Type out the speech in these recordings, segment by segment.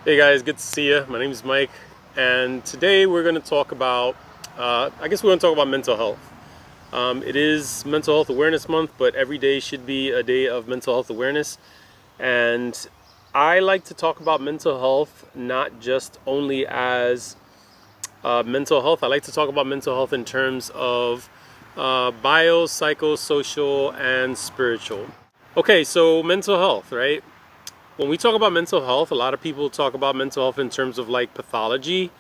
Hey guys, good to see you. My name is Mike, and today we're going to talk about, I guess we're going to talk about mental health. It is Mental Health Awareness Month, but every day should be a day of mental health awareness. And I like to talk about mental health not just only as mental health. I like to talk about mental health in terms of bio, psychosocial, and spiritual. Okay, so mental health, right? When we talk about mental health, a lot of people talk about mental health in terms of like pathology,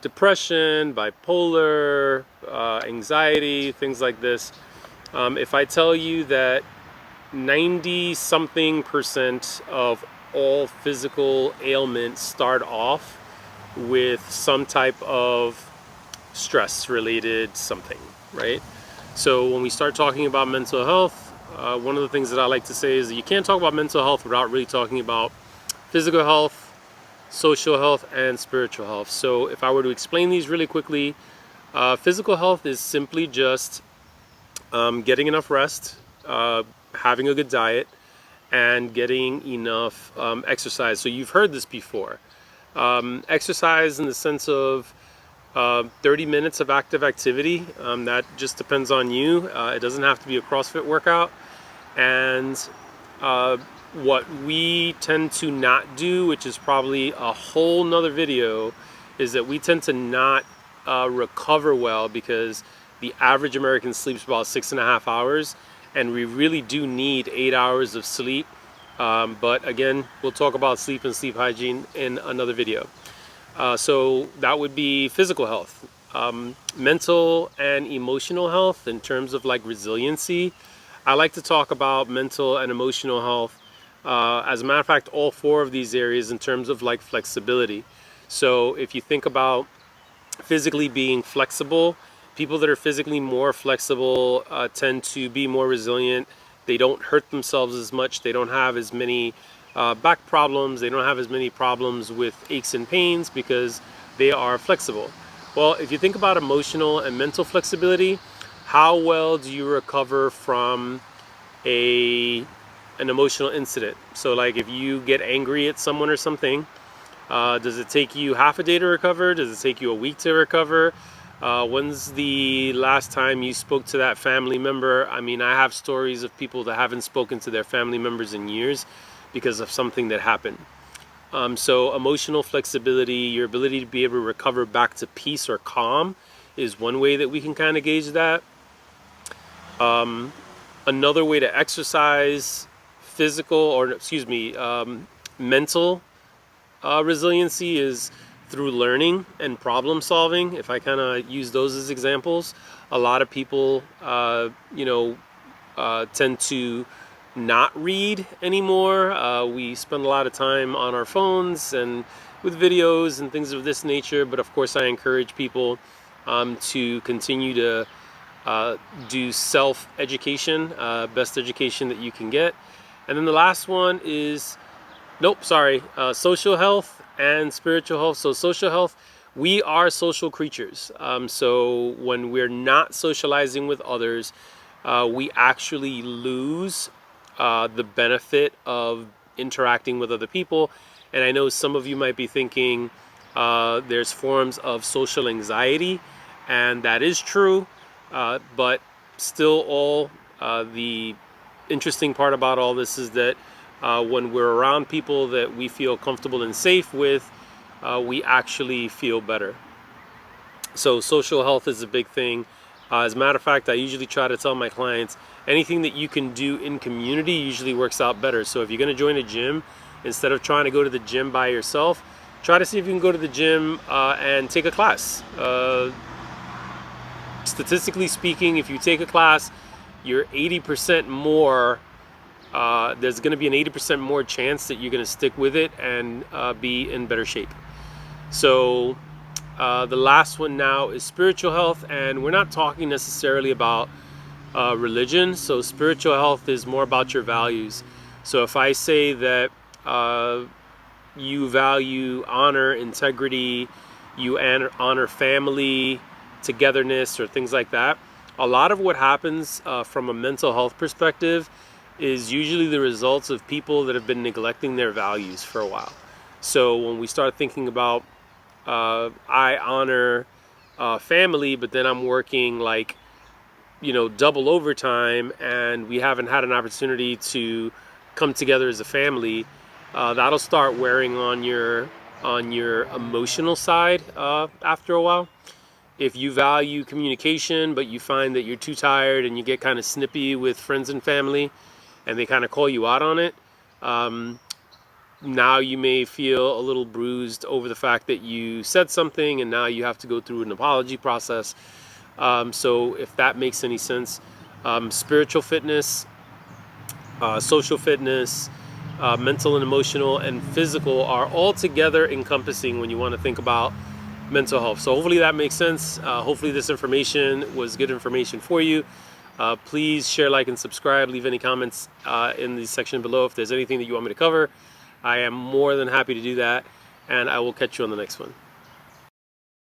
depression, bipolar, anxiety, things like this. If I tell you that 90 something percent of all physical ailments start off with some type of stress related something, right? So when we start talking about mental health, one of the things that I like to say is that you can't talk about mental health without really talking about physical health, social health, and spiritual health. So if I were to explain these really quickly, physical health is simply just getting enough rest, having a good diet, and getting enough exercise. So you've heard this before. Exercise in the sense of 30 minutes of active activity. That just depends on you. It doesn't have to be a CrossFit workout. And what we tend to not do, which is probably a whole nother video, is that we tend to not recover well because the average American sleeps about 6.5 hours, and we really do need 8 hours of sleep. But again, we'll talk about sleep and sleep hygiene in another video. So that would be physical health. Mental and emotional health in terms of like resiliency. I like to talk about mental and emotional health. As a matter of fact, all four of these areas in terms of like flexibility. So if you think about physically being flexible, people that are physically more flexible tend to be more resilient. They don't hurt themselves as much. They don't have as many back problems. They don't have as many problems with aches and pains because they are flexible. Well, if you think about emotional and mental flexibility, how well do you recover from a an emotional incident? So like if you get angry at someone or something, does it take you half a day to recover? Does it take you a week to recover? When's the last time you spoke to that family member? I mean, I have stories of people that haven't spoken to their family members in years because of something that happened. So emotional flexibility, your ability to be able to recover back to peace or calm is one way that we can kind of gauge that. Another way to exercise physical, or excuse me, mental resiliency is through learning and problem solving. If I kind of use those as examples, a lot of people, tend to not read anymore. We spend a lot of time on our phones and with videos and things of this nature. But of course, I encourage people to continue to do self-education, best education that you can get. And then the last one is social health and spiritual health. So social health, we are social creatures. So when we're not socializing with others, we actually lose the benefit of interacting with other people. And I know some of you might be thinking there's forms of social anxiety, and that is true. But still, the interesting part about all this is that when we're around people that we feel comfortable and safe with, we actually feel better. So social health is a big thing. As a matter of fact, I usually try to tell my clients anything that you can do in community usually works out better. So if you're going to join a gym, instead of trying to go to the gym by yourself, try to see if you can go to the gym and take a class. Statistically speaking, if you take a class, you're 80% more. There's going to be an 80% more chance that you're going to stick with it and be in better shape. So the last one now is spiritual health, and we're not talking necessarily about religion. So spiritual health is more about your values. So if I say that you value honor, integrity, you honor family, togetherness, or things like that, a lot of what happens from a mental health perspective is usually the results of people that have been neglecting their values for a while. So when we start thinking about, I honor family, but then I'm working like, double overtime, and we haven't had an opportunity to come together as a family, that'll start wearing on your emotional side after a while. If you value communication, but you find that you're too tired and you get kind of snippy with friends and family, and they kind of call you out on it, now you may feel a little bruised over the fact that you said something, and now you have to go through an apology process. So if that makes any sense, spiritual fitness, social fitness, mental and emotional, and physical are all together encompassing when you want to think about mental health. So hopefully that makes sense. Hopefully this information was good information for you. Please share, like, and subscribe. Leave any comments in the section below if there's anything that you want me to cover. I am more than happy to do that, and I will catch you on the next one.